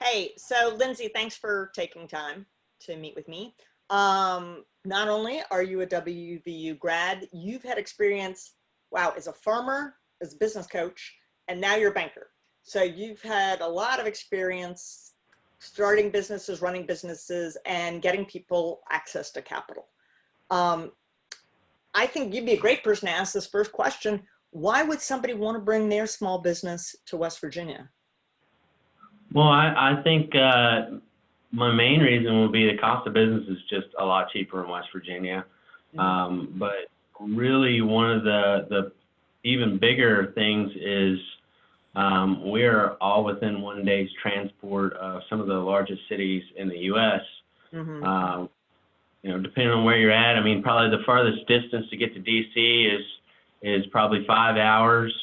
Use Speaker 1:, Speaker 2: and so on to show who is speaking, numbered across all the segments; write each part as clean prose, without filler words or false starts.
Speaker 1: Hey, so Lindsay, thanks for taking time to meet with me. Not only are you a WVU grad, you've had experience, wow, as a farmer, as a business coach, and now you're a banker. So you've had a lot of experience starting businesses, running businesses, and getting people access to capital. Um, I think you'd be a great person to ask this first question. Why would somebody want to bring their small business to West Virginia?
Speaker 2: Well, I think my main reason will be the cost of business is just a lot cheaper in West Virginia. But really, one of the even bigger things is we're all within one day's transport of some of the largest cities in the U.S. Depending on where you're at, I mean, probably the farthest distance to get to D.C. is probably 5 hours,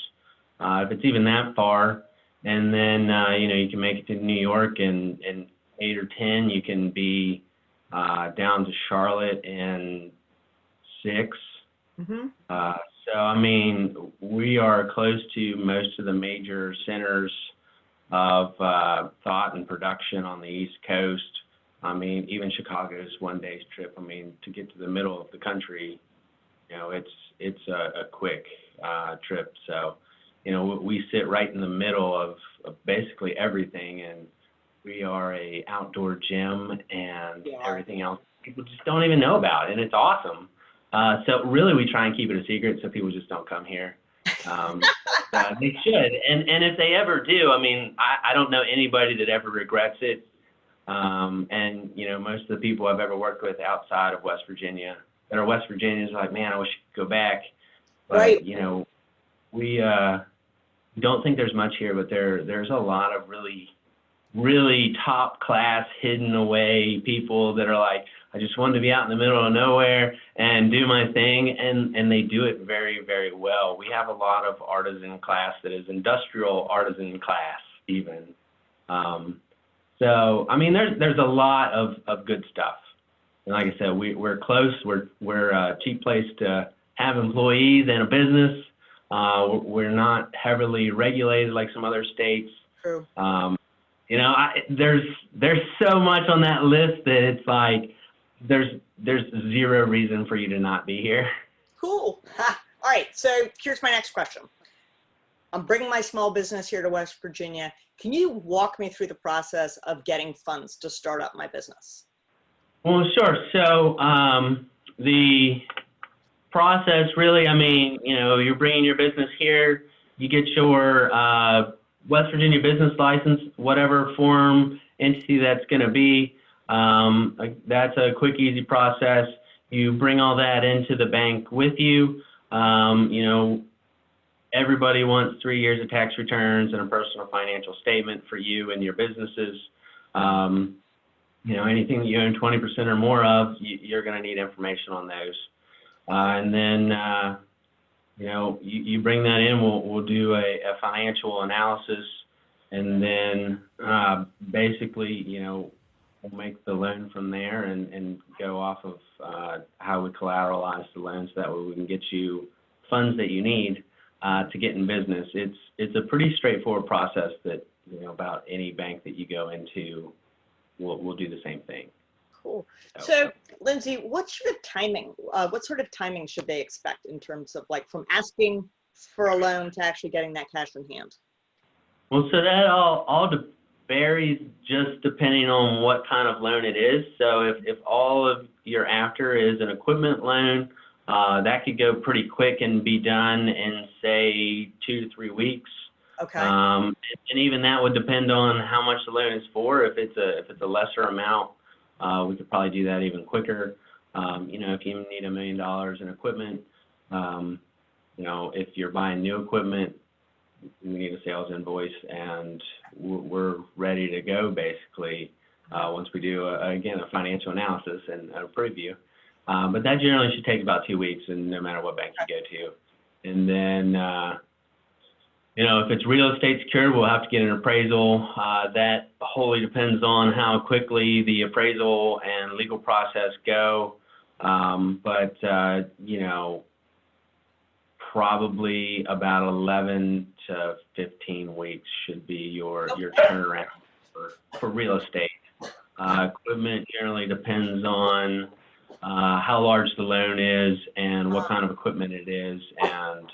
Speaker 2: if it's even that far. And then, you can make it to New York in 8 or 10. You can be down to Charlotte in 6. So, I mean, we are close to most of the major centers of thought and production on the East Coast. I mean, even Chicago's one day's trip. I mean, to get to the middle of the country, it's a quick trip. So, we sit right in the middle of basically everything, and we are a outdoor gym and everything else people just don't even know about, and it's awesome. So really we try and keep it a secret so people just don't come here. They should, and if they ever do, I mean, I don't know anybody that ever regrets it. And most of the people I've ever worked with outside of West Virginia that are West Virginians are like, man, I wish I could go back. But we don't think there's much here, but there's a lot of really top class hidden away people that are like, I just wanted to be out in the middle of nowhere and do my thing, and they do it very, very well. We have a lot of artisan class that is industrial artisan class even. So I mean, there's a lot of good stuff. And like I said, we're close. We're a cheap place to have employees and a business. We're not heavily regulated like some other states.
Speaker 1: True.
Speaker 2: There's so much on that list that it's like there's zero reason for you to not be here.
Speaker 1: Cool. Ha. All right. So here's my next question. I'm bringing my small business here to West Virginia. Can you walk me through the process of getting funds to start up my business?
Speaker 2: Well, sure. So the process really, I mean, you're bringing your business here, you get your West Virginia business license, whatever form entity that's going to be. That's a quick, easy process. You bring all that into the bank with you. Everybody wants 3 years of tax returns and a personal financial statement for you and your businesses. Anything that you own 20% or more of, you're going to need information on those. And then, you bring that in, we'll do a financial analysis, and then basically, we'll make the loan from there and go off of how we collateralize the loans. That way we can get you funds that you need to get in business. It's a pretty straightforward process that, about any bank that you go into, we'll do the same thing.
Speaker 1: Cool. So, Lindsay, what sort of timing should they expect in terms of like from asking for a loan to actually getting that cash in hand?
Speaker 2: Well, so that all varies just depending on what kind of loan it is. So if all of you're after is an equipment loan, that could go pretty quick and be done in, say, 2 to 3 weeks.
Speaker 1: Okay.
Speaker 2: And even that would depend on how much the loan is for. If it's a lesser amount, we could probably do that even quicker. If you need $1 million in equipment, if you're buying new equipment, we need a sales invoice, and we're ready to go basically once we do a financial analysis and a preview. But that generally should take about 2 weeks, and no matter what bank you go to. And then if it's real estate secured, we'll have to get an appraisal. That wholly depends on how quickly the appraisal and legal process go. But probably about 11 to 15 weeks should be your turnaround. for real estate. Equipment generally depends on how large the loan is and what kind of equipment it is. And,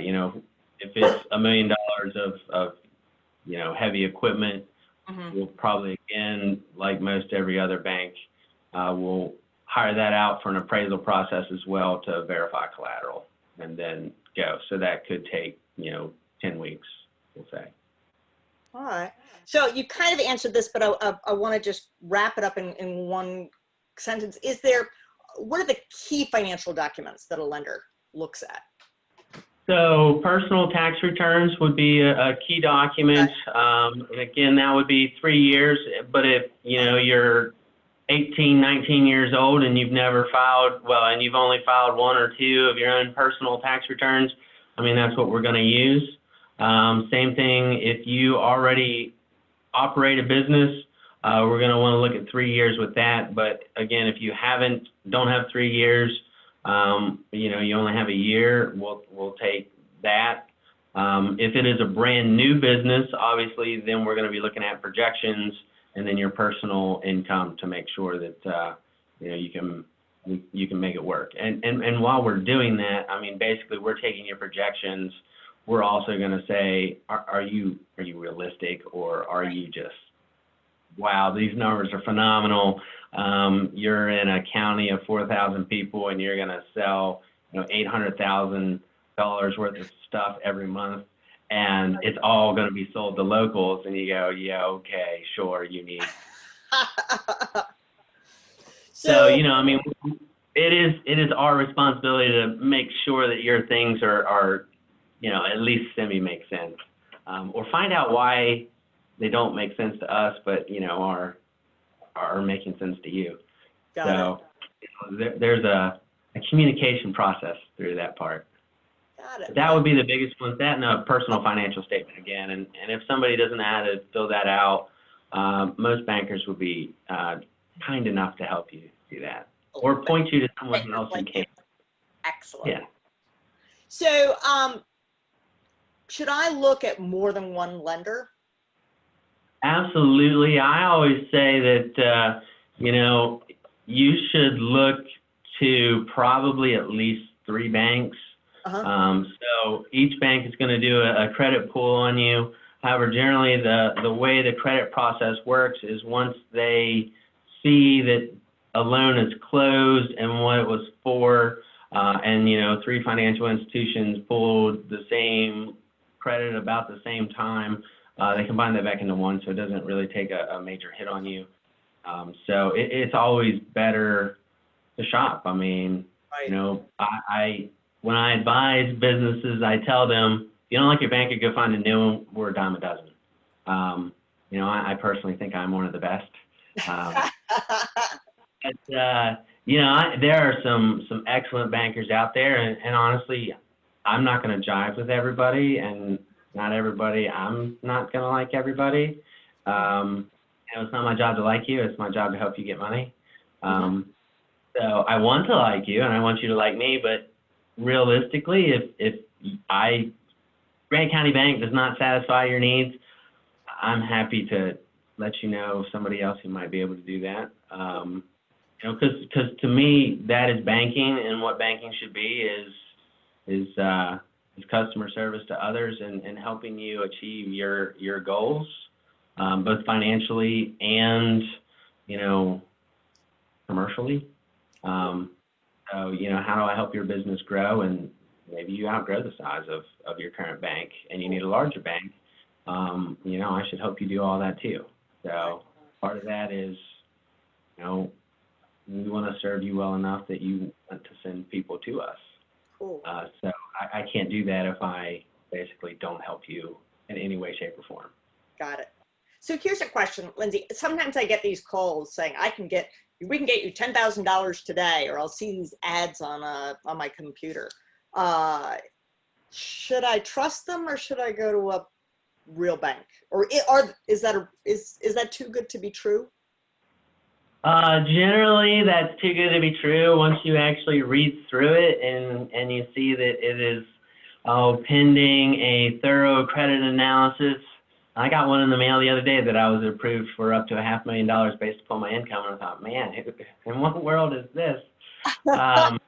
Speaker 2: you know, if it's $1 million of you know, heavy equipment, we'll probably, again, like most every other bank, we'll hire that out for an appraisal process as well to verify collateral and then go. So that could take, you know, 10 weeks, we'll say.
Speaker 1: All right. So you kind of answered this, but I want to just wrap it up in one sentence. What are the key financial documents that a lender looks at?
Speaker 2: So personal tax returns would be a key document. And again, that would be 3 years. But if, you know, you're 18, 19 years old and you've never filed, well, and you've only filed 1 or 2 of your own personal tax returns, I mean, that's what we're going to use. Same thing, if you already operate a business, we're going to want to look at 3 years with that. But again, if you don't have 3 years, you know, you only have a year, we'll take that. If it is a brand new business, obviously, then we're going to be looking at projections and then your personal income to make sure that, you know, you can make it work. And while we're doing that, I mean, basically we're taking your projections. We're also going to say, are you realistic, or are you just, wow, these numbers are phenomenal. You're in a county of 4,000 people and you're going to sell, you know, $800,000 worth of stuff every month, and it's all going to be sold to locals. And you go, yeah, okay, sure, you need. So, you know, I mean, it is our responsibility to make sure that your things are, you know, at least semi make sense, or find out why they don't make sense to us, but, you know, are making sense to you. So you know, there's a communication process through that part.
Speaker 1: Got it.
Speaker 2: That would be the biggest one. That and a personal financial statement again. And if somebody doesn't know how to fill that out, most bankers would be kind enough to help you do that, or point you to someone else who can.
Speaker 1: Excellent.
Speaker 2: Yeah.
Speaker 1: So should I look at more than one lender?
Speaker 2: Absolutely. I always say that, you know, you should look to probably at least 3 banks. So each bank is going to do a credit pull on you. However, generally the way the credit process works is once they see that a loan is closed and what it was for, and, you know, 3 financial institutions pulled the same credit about the same time, they combine that back into one, so it doesn't really take a major hit on you. So it's always better to shop. I mean, you know, when I advise businesses, I tell them, if you don't like your banker, go find a new one. We're a dime a dozen. You know, I personally think I'm one of the best. But, you know, there are some excellent bankers out there, and honestly, I'm not going to jive with everybody, and not everybody, I'm not going to like everybody. You know, it's not my job to like you. It's my job to help you get money. So I want to like you, and I want you to like me, but realistically, if Grant County Bank does not satisfy your needs, I'm happy to let you know of somebody else who might be able to do that. You know, because to me, that is banking, and what banking should be is customer service to others and helping you achieve your goals, both financially and, you know, commercially. So, you know, how do I help your business grow? And maybe you outgrow the size of your current bank and you need a larger bank. You know, I should help you do all that too. So part of that is, you know, we want to serve you well enough that you want to send people to us.
Speaker 1: Cool.
Speaker 2: So I can't do that if I basically don't help you in any way, shape, or form.
Speaker 1: Got it. So here's a question, Lindsay. Sometimes I get these calls saying we can get you $10,000 today, or I'll see these ads on my computer. Should I trust them, or should I go to a real bank, or is that too good to be true?
Speaker 2: Generally, that's too good to be true. Once you actually read through it and you see that it is pending a thorough credit analysis, I got one in the mail the other day that I was approved for up to $500,000 based upon my income. And I thought, man, in what world is this? So,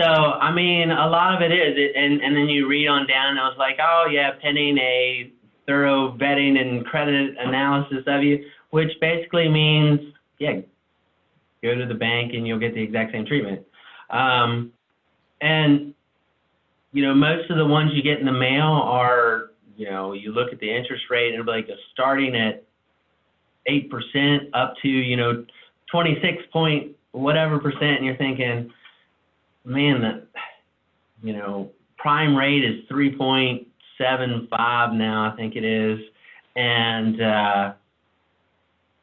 Speaker 2: I mean, a lot of it is, and then you read on down, and I was like, oh, yeah, pending a thorough vetting and credit analysis of you, which basically means, yeah, go to the bank and you'll get the exact same treatment. And, most of the ones you get in the mail are, you look at the interest rate and it'll be like starting at 8% up to, 26 point whatever percent, and you're thinking, man, prime rate is 3.75 now, I think it is. And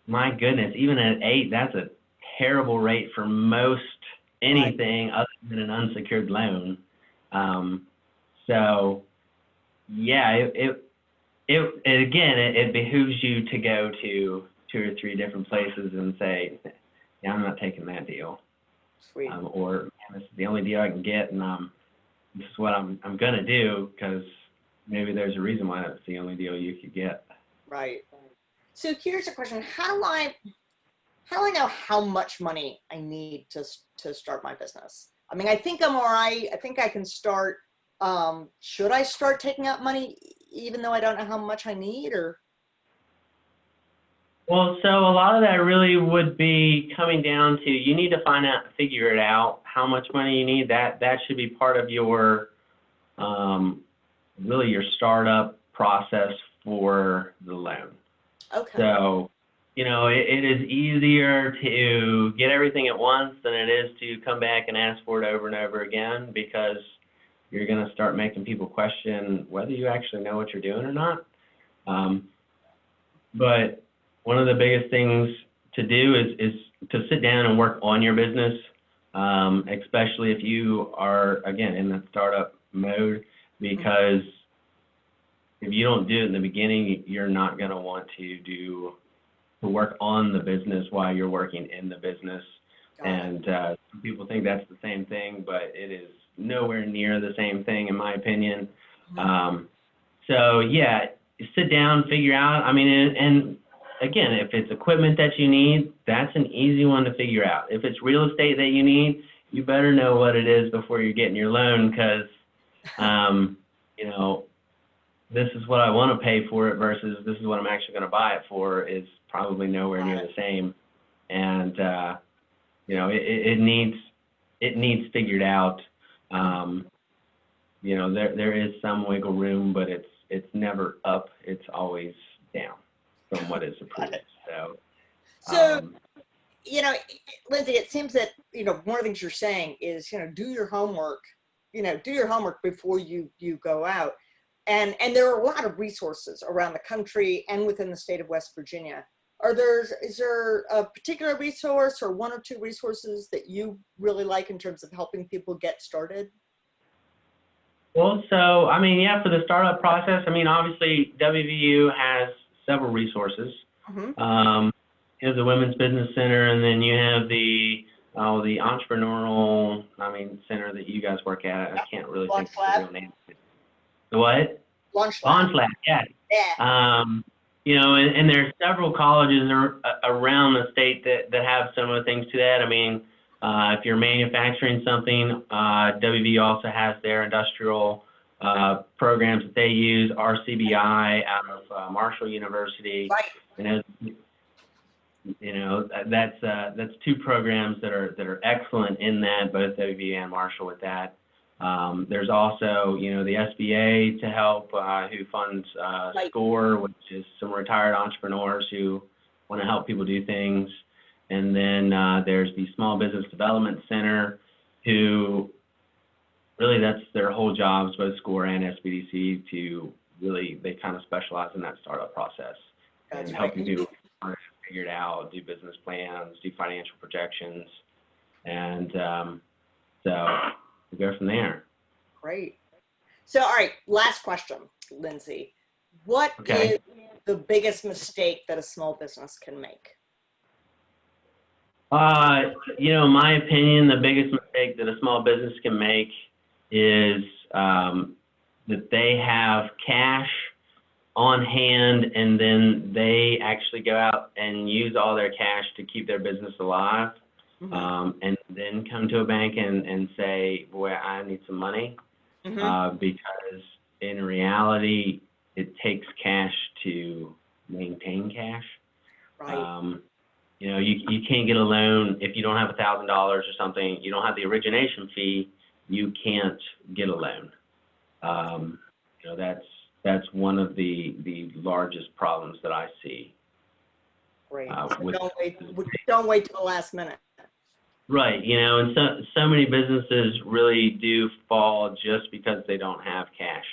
Speaker 2: my goodness, even at 8, that's a terrible rate for most anything other than an unsecured loan. So yeah, it behooves you to go to 2 or 3 different places and say, yeah, I'm not taking that deal.
Speaker 1: Sweet.
Speaker 2: Or this is the only deal I can get, and this is what I'm gonna do, because maybe there's a reason why that's the only deal you could get.
Speaker 1: Right. So here's a question: how do I know how much money I need to start my business? I mean, I think I'm all right. I think I can start. Should I start taking out money even though I don't know how much I need, or?
Speaker 2: Well, so a lot of that really would be coming down to, you need to figure it out how much money you need. That should be part of your, really your startup process for the loan.
Speaker 1: Okay.
Speaker 2: So, it is easier to get everything at once than it is to come back and ask for it over and over again, because you're going to start making people question whether you actually know what you're doing or not. But one of the biggest things to do is to sit down and work on your business, especially if you are, again, in the startup mode, because if you don't do it in the beginning, you're not going to want to work on the business while you're working in the business. And some people think that's the same thing, but it is nowhere near the same thing, in my opinion. So yeah, sit down, figure out. I mean, and again, if it's equipment that you need, that's an easy one to figure out. If it's real estate that you need, you better know what it is before you're getting your loan, because, this is what I want to pay for it versus this is what I'm actually going to buy it for is probably nowhere near the same. And, it needs figured out. There is some wiggle room, but it's never up. It's always down from what is approved.
Speaker 1: So, Lindsay, it seems that, one of the things you're saying is, do your homework, before you go out. And there are a lot of resources around the country and within the state of West Virginia. Is there a particular resource or 1 or 2 resources that you really like in terms of helping people get started?
Speaker 2: Well, so, I mean, yeah, for the startup process, I mean, obviously WVU has several resources. You have the Women's Business Center, and then you have the entrepreneurial, center that you guys work at. I can't really think of the real name. The what? LaunchLab, yeah. And there's several colleges around the state that have similar things to that. I mean, if you're manufacturing something, WVU also has their industrial programs that they use, RCBI out of Marshall University.
Speaker 1: Right.
Speaker 2: And that's 2 programs that are excellent in that, both WVU and Marshall with that. There's also, the SBA to help, who funds SCORE, which is some retired entrepreneurs who want to help people do things. And then there's the Small Business Development Center, who really that's their whole jobs, both SCORE and SBDC, to really, they kind of specialize in that startup process and help you do figure it out, do business plans, do financial projections, and so we go from there.
Speaker 1: Great. So, all right, last question, Lindsay. What is the biggest mistake that a small business can make?
Speaker 2: My opinion, the biggest mistake that a small business can make is that they have cash on hand, and then they actually go out and use all their cash to keep their business alive, and then come to a bank and say, boy, I need some money, because in reality, it takes cash to maintain cash.
Speaker 1: Right.
Speaker 2: You know, you can't get a loan if you don't have $1,000 or something. You don't have the origination fee. You can't get a loan. You know, that's one of the largest problems that I see.
Speaker 1: Great.
Speaker 2: With
Speaker 1: Don't wait till the last minute.
Speaker 2: right, you know, and so many businesses really do fall just because they don't have cash.